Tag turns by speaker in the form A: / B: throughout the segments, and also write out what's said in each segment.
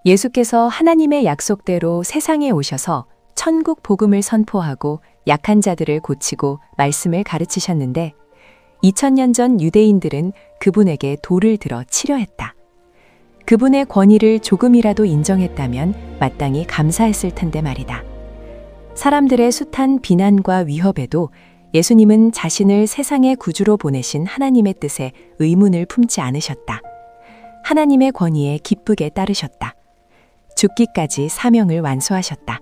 A: 예수께서 하나님의 약속대로 세상에 오셔서 천국 복음을 선포하고 약한 자들을 고치고 말씀을 가르치셨는데 2000년 전 유대인들은 그분에게 돌을 들어 치려했다. 그분의 권위를 조금이라도 인정했다면 마땅히 감사했을 텐데 말이다. 사람들의 숱한 비난과 위협에도 예수님은 자신을 세상의 구주로 보내신 하나님의 뜻에 의문을 품지 않으셨다. 하나님의 권위에 기쁘게 따르셨다. 죽기까지 사명을 완수하셨다.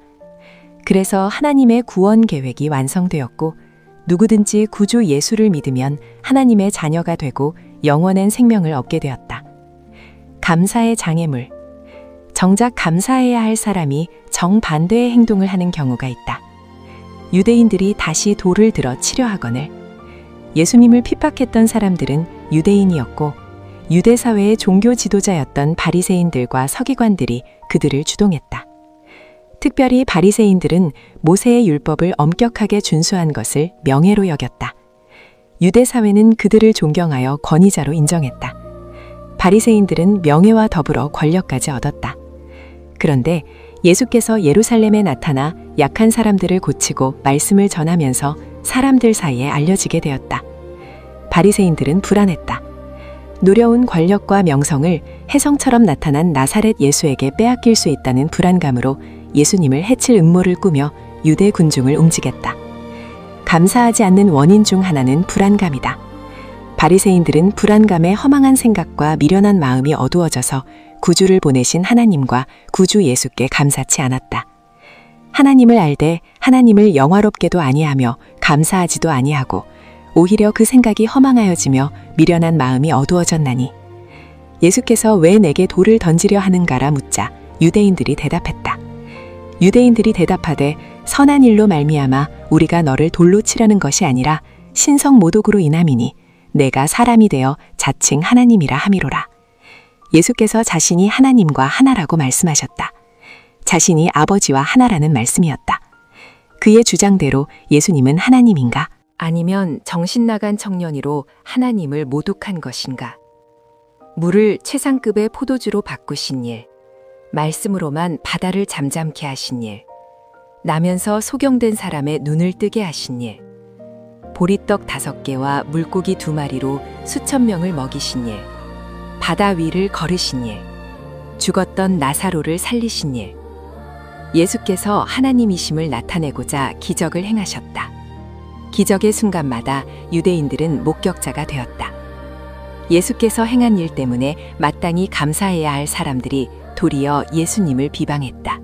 A: 그래서 하나님의 구원 계획이 완성되었고 누구든지 구주 예수를 믿으면 하나님의 자녀가 되고 영원한 생명을 얻게 되었다. 감사의 장애물. 정작 감사해야 할 사람이 정반대의 행동을 하는 경우가 있다. 유대인들이 다시 돌을 들어 치려하거늘 예수님을 핍박했던 사람들은 유대인이었고 유대 사회의 종교 지도자였던 바리새인들과 서기관들이 그들을 주동했다. 특별히 바리새인들은 모세의 율법을 엄격하게 준수한 것을 명예로 여겼다. 유대 사회는 그들을 존경하여 권위자로 인정했다. 바리새인들은 명예와 더불어 권력까지 얻었다. 그런데 예수께서 예루살렘에 나타나 약한 사람들을 고치고 말씀을 전하면서 사람들 사이에 알려지게 되었다. 바리새인들은 불안했다. 누려온 권력과 명성을 혜성처럼 나타난 나사렛 예수에게 빼앗길 수 있다는 불안감으로 예수님을 해칠 음모를 꾸며 유대 군중을 움직였다. 감사하지 않는 원인 중 하나는 불안감이다. 바리새인들은 불안감에 허망한 생각과 미련한 마음이 어두워져서 구주를 보내신 하나님과 구주 예수께 감사치 않았다. 하나님을 알되 하나님을 영화롭게도 아니하며 감사하지도 아니하고 오히려 그 생각이 허망하여지며 미련한 마음이 어두워졌나니 예수께서 왜 내게 돌을 던지려 하는가라 묻자 유대인들이 대답했다. 유대인들이 대답하되 선한 일로 말미암아 우리가 너를 돌로 치려는 것이 아니라 신성 모독으로 인함이니 내가 사람이 되어 자칭 하나님이라 함이로라. 예수께서 자신이 하나님과 하나라고 말씀하셨다. 자신이 아버지와 하나라는 말씀이었다. 그의 주장대로 예수님은 하나님인가? 아니면 정신 나간 청년이로 하나님을 모독한 것인가? 물을 최상급의 포도주로 바꾸신 일, 말씀으로만 바다를 잠잠케 하신 일, 나면서 소경된 사람의 눈을 뜨게 하신 일, 보리떡 5개와 물고기 2마리로 수천 명을 먹이신 일, 바다 위를 걸으신 일, 죽었던 나사로를 살리신 일, 예수께서 하나님이심을 나타내고자 기적을 행하셨다. 기적의 순간마다 유대인들은 목격자가 되었다. 예수께서 행한 일 때문에 마땅히 감사해야 할 사람들이 도리어 예수님을 비방했다.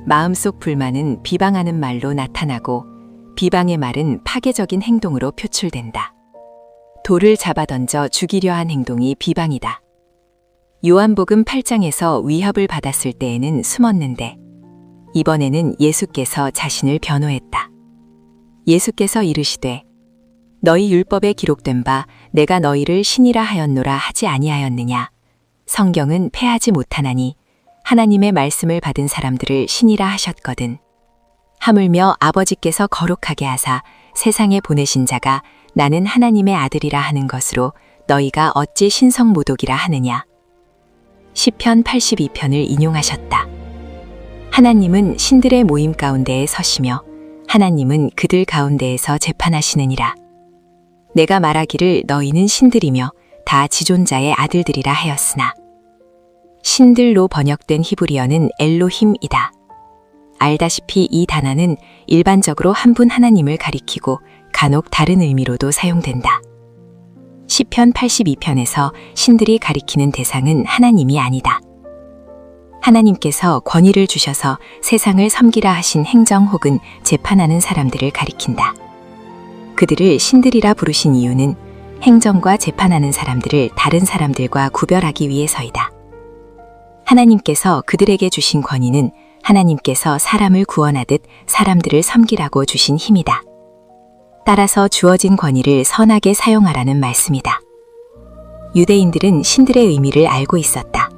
A: 마음속 불만은 비방하는 말로 나타나고 비방의 말은 파괴적인 행동으로 표출된다. 돌을 잡아던져 죽이려 한 행동이 비방이다. 요한복음 8장에서 위협을 받았을 때에는 숨었는데 이번에는 예수께서 자신을 변호했다. 예수께서 이르시되 너희 율법에 기록된 바 내가 너희를 신이라 하였노라 하지 아니하였느냐. 성경은 패하지 못하나니 하나님의 말씀을 받은 사람들을 신이라 하셨거든. 하물며 아버지께서 거룩하게 하사 세상에 보내신 자가 나는 하나님의 아들이라 하는 것으로 너희가 어찌 신성모독이라 하느냐. 시편 82편을 인용하셨다. 하나님은 신들의 모임 가운데에 서시며 하나님은 그들 가운데에서 재판하시느니라. 내가 말하기를 너희는 신들이며 다 지존자의 아들들이라 하였으나 신들로 번역된 히브리어는 엘로힘이다. 알다시피 이 단어는 일반적으로 한 분 하나님을 가리키고 간혹 다른 의미로도 사용된다. 시편 82편에서 신들이 가리키는 대상은 하나님이 아니다. 하나님께서 권위를 주셔서 세상을 섬기라 하신 행정 혹은 재판하는 사람들을 가리킨다. 그들을 신들이라 부르신 이유는 행정과 재판하는 사람들을 다른 사람들과 구별하기 위해서이다. 하나님께서 그들에게 주신 권위는 하나님께서 사람을 구원하듯 사람들을 섬기라고 주신 힘이다. 따라서 주어진 권위를 선하게 사용하라는 말씀이다. 유대인들은 신들의 의미를 알고 있었다.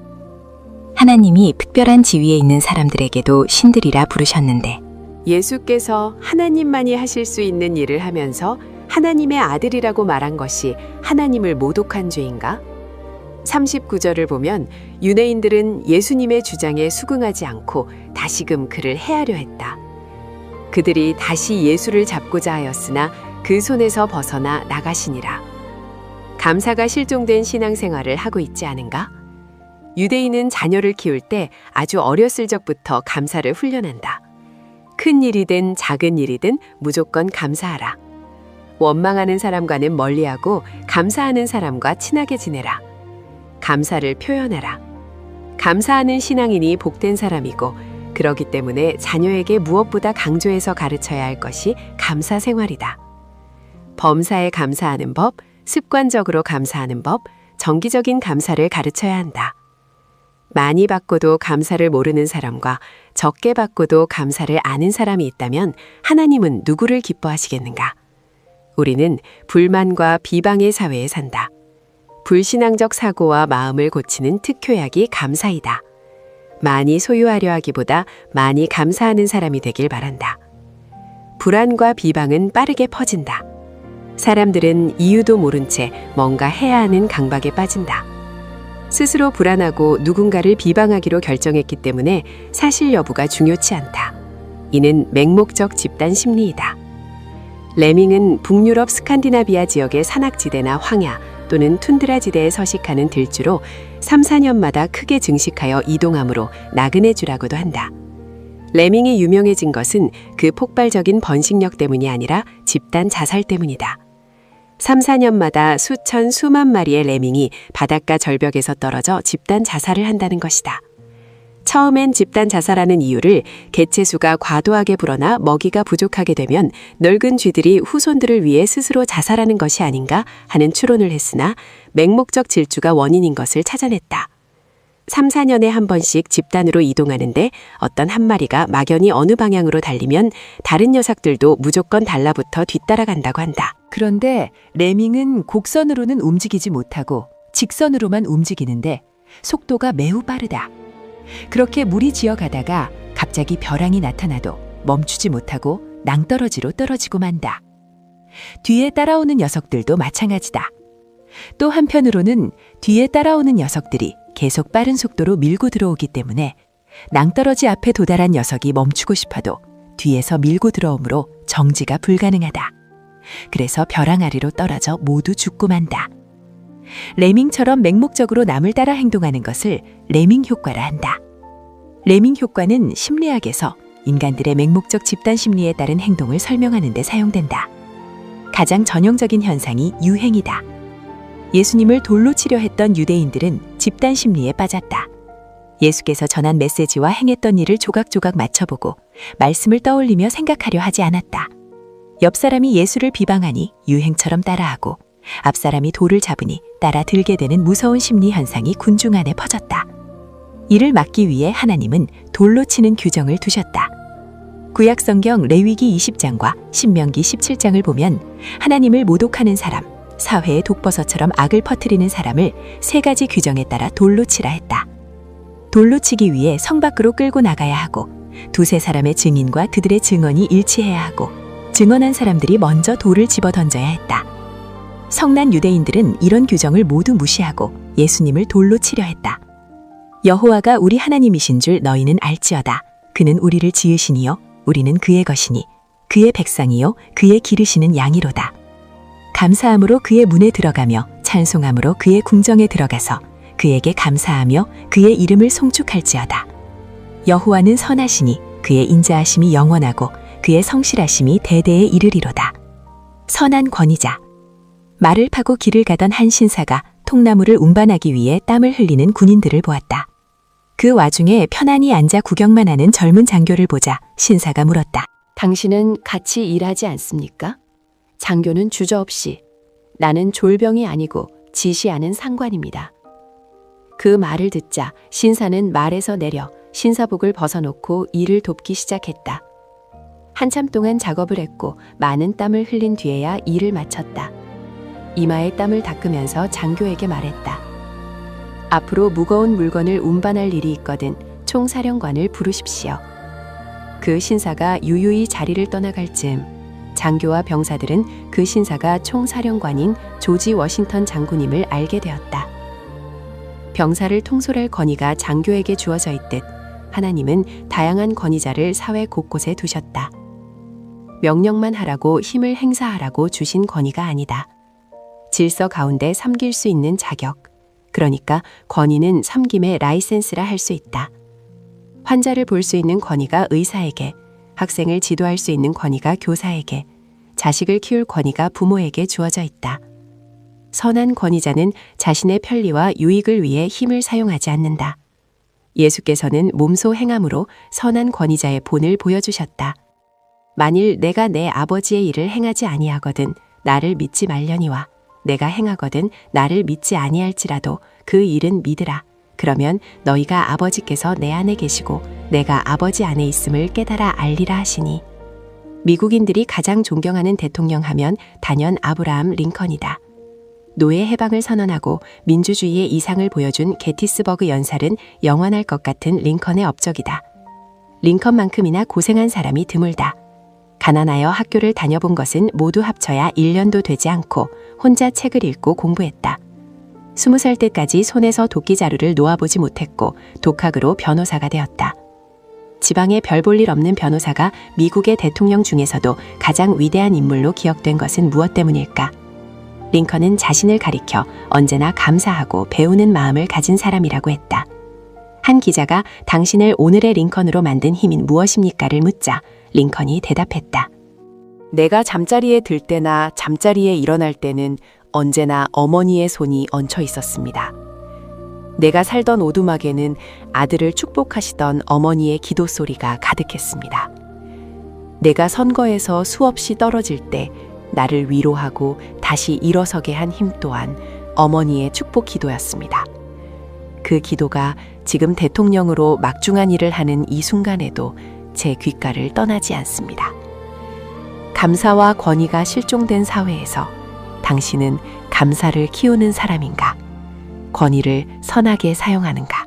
A: 하나님이 특별한 지위에 있는 사람들에게도 신들이라 부르셨는데
B: 예수께서 하나님만이 하실 수 있는 일을 하면서 하나님의 아들이라고 말한 것이 하나님을 모독한 죄인가? 39절을 보면 유대인들은 예수님의 주장에 수긍하지 않고 다시금 그를 해하려 했다. 그들이 다시 예수를 잡고자 하였으나 그 손에서 벗어나 나가시니라. 감사가 실종된 신앙생활을 하고 있지 않은가? 유대인은 자녀를 키울 때 아주 어렸을 적부터 감사를 훈련한다. 큰 일이든 작은 일이든 무조건 감사하라. 원망하는 사람과는 멀리하고 감사하는 사람과 친하게 지내라. 감사를 표현하라. 감사하는 신앙인이 복된 사람이고 그러기 때문에 자녀에게 무엇보다 강조해서 가르쳐야 할 것이 감사 생활이다. 범사에 감사하는 법, 습관적으로 감사하는 법, 정기적인 감사를 가르쳐야 한다. 많이 받고도 감사를 모르는 사람과 적게 받고도 감사를 아는 사람이 있다면 하나님은 누구를 기뻐하시겠는가? 우리는 불만과 비방의 사회에 산다. 불신앙적 사고와 마음을 고치는 특효약이 감사이다. 많이 소유하려 하기보다 많이 감사하는 사람이 되길 바란다. 불안과 비방은 빠르게 퍼진다. 사람들은 이유도 모른 채 뭔가 해야 하는 강박에 빠진다. 스스로 불안하고 누군가를 비방하기로 결정했기 때문에 사실 여부가 중요치 않다. 이는 맹목적 집단 심리이다. 레밍은 북유럽 스칸디나비아 지역의 산악지대나 황야 또는 툰드라 지대에 서식하는 들주로 3, 4년마다 크게 증식하여 이동하므로 나그네주라고도 한다. 레밍이 유명해진 것은 그 폭발적인 번식력 때문이 아니라 집단 자살 때문이다. 3, 4년마다 수천, 수만 마리의 레밍이 바닷가 절벽에서 떨어져 집단 자살을 한다는 것이다. 처음엔 집단 자살하는 이유를 개체수가 과도하게 불어나 먹이가 부족하게 되면 늙은 쥐들이 후손들을 위해 스스로 자살하는 것이 아닌가 하는 추론을 했으나 맹목적 질주가 원인인 것을 찾아냈다. 3, 4년에 한 번씩 집단으로 이동하는데 어떤 한 마리가 막연히 어느 방향으로 달리면 다른 녀석들도 무조건 달라붙어 뒤따라간다고 한다.
A: 그런데 레밍은 곡선으로는 움직이지 못하고 직선으로만 움직이는데 속도가 매우 빠르다. 그렇게 무리지어 가다가 갑자기 벼랑이 나타나도 멈추지 못하고 낭떠러지로 떨어지고 만다. 뒤에 따라오는 녀석들도 마찬가지다. 또 한편으로는 뒤에 따라오는 녀석들이 계속 빠른 속도로 밀고 들어오기 때문에 낭떠러지 앞에 도달한 녀석이 멈추고 싶어도 뒤에서 밀고 들어오므로 정지가 불가능하다. 그래서 벼랑 아래로 떨어져 모두 죽고 만다. 레밍처럼 맹목적으로 남을 따라 행동하는 것을 레밍 효과라 한다. 레밍 효과는 심리학에서 인간들의 맹목적 집단 심리에 따른 행동을 설명하는 데 사용된다. 가장 전형적인 현상이 유행이다. 예수님을 돌로 치려 했던 유대인들은 집단 심리에 빠졌다. 예수께서 전한 메시지와 행했던 일을 조각조각 맞춰보고 말씀을 떠올리며 생각하려 하지 않았다. 옆 사람이 예수를 비방하니 유행처럼 따라하고 앞 사람이 돌을 잡으니 따라 들게 되는 무서운 심리 현상이 군중 안에 퍼졌다. 이를 막기 위해 하나님은 돌로 치는 규정을 두셨다. 구약성경 레위기 20장과 신명기 17장을 보면 하나님을 모독하는 사람, 사회의 독버섯처럼 악을 퍼뜨리는 사람을 3가지 규정에 따라 돌로 치라 했다. 돌로 치기 위해 성 밖으로 끌고 나가야 하고 2-3 사람의 증인과 그들의 증언이 일치해야 하고 증언한 사람들이 먼저 돌을 집어 던져야 했다. 성난 유대인들은 이런 규정을 모두 무시하고 예수님을 돌로 치려 했다. 여호와가 우리 하나님이신 줄 너희는 알지어다. 그는 우리를 지으시니요 우리는 그의 것이니 그의 백성이요 그의 기르시는 양이로다. 감사함으로 그의 문에 들어가며 찬송함으로 그의 궁정에 들어가서 그에게 감사하며 그의 이름을 송축할지어다. 여호와는 선하시니 그의 인자하심이 영원하고 그의 성실하심이 대대에 이르리로다. 선한 권위자. 말을 파고 길을 가던 한 신사가 통나무를 운반하기 위해 땀을 흘리는 군인들을 보았다. 그 와중에 편안히 앉아 구경만 하는 젊은 장교를 보자 신사가 물었다.
B: 당신은 같이 일하지 않습니까? 장교는 주저없이 나는 졸병이 아니고 지시하는 상관입니다. 그 말을 듣자 신사는 말에서 내려 신사복을 벗어놓고 일을 돕기 시작했다. 한참 동안 작업을 했고 많은 땀을 흘린 뒤에야 일을 마쳤다. 이마에 땀을 닦으면서 장교에게 말했다. 앞으로 무거운 물건을 운반할 일이 있거든 총사령관을 부르십시오. 그 신사가 유유히 자리를 떠나갈 즈음 장교와 병사들은 그 신사가 총사령관인 조지 워싱턴 장군임을 알게 되었다.
A: 병사를 통솔할 권위가 장교에게 주어져 있듯 하나님은 다양한 권위자를 사회 곳곳에 두셨다. 명령만 하라고 힘을 행사하라고 주신 권위가 아니다. 질서 가운데 섬길 수 있는 자격, 그러니까 권위는 섬김의 라이센스라 할 수 있다. 환자를 볼 수 있는 권위가 의사에게, 학생을 지도할 수 있는 권위가 교사에게, 자식을 키울 권위가 부모에게 주어져 있다. 선한 권위자는 자신의 편리와 유익을 위해 힘을 사용하지 않는다. 예수께서는 몸소 행함으로 선한 권위자의 본을 보여주셨다. 만일 내가 내 아버지의 일을 행하지 아니하거든 나를 믿지 말려니와 내가 행하거든 나를 믿지 아니할지라도 그 일은 믿으라. 그러면 너희가 아버지께서 내 안에 계시고 내가 아버지 안에 있음을 깨달아 알리라 하시니. 미국인들이 가장 존경하는 대통령 하면 단연 아브라함 링컨이다. 노예 해방을 선언하고 민주주의의 이상을 보여준 게티스버그 연살은 영원할 것 같은 링컨의 업적이다. 링컨만큼이나 고생한 사람이 드물다. 가난하여 학교를 다녀본 것은 모두 합쳐야 1년도 되지 않고 혼자 책을 읽고 공부했다. 20살 때까지 손에서 도끼 자루를 놓아보지 못했고 독학으로 변호사가 되었다. 지방에 별 볼 일 없는 변호사가 미국의 대통령 중에서도 가장 위대한 인물로 기억된 것은 무엇 때문일까? 링컨은 자신을 가리켜 언제나 감사하고 배우는 마음을 가진 사람이라고 했다. 한 기자가 당신을 오늘의 링컨으로 만든 힘인 무엇입니까를 묻자 링컨이 대답했다.
B: 내가 잠자리에 들 때나 잠자리에 일어날 때는 언제나 어머니의 손이 얹혀 있었습니다. 내가 살던 오두막에는 아들을 축복하시던 어머니의 기도 소리가 가득했습니다. 내가 선거에서 수없이 떨어질 때 나를 위로하고 다시 일어서게 한 힘 또한 어머니의 축복 기도였습니다. 그 기도가 지금 대통령으로 막중한 일을 하는 이 순간에도 제 귓가를 떠나지 않습니다. 감사와 권위가 실종된 사회에서 당신은 감사를 키우는 사람인가? 권위를 선하게 사용하는가?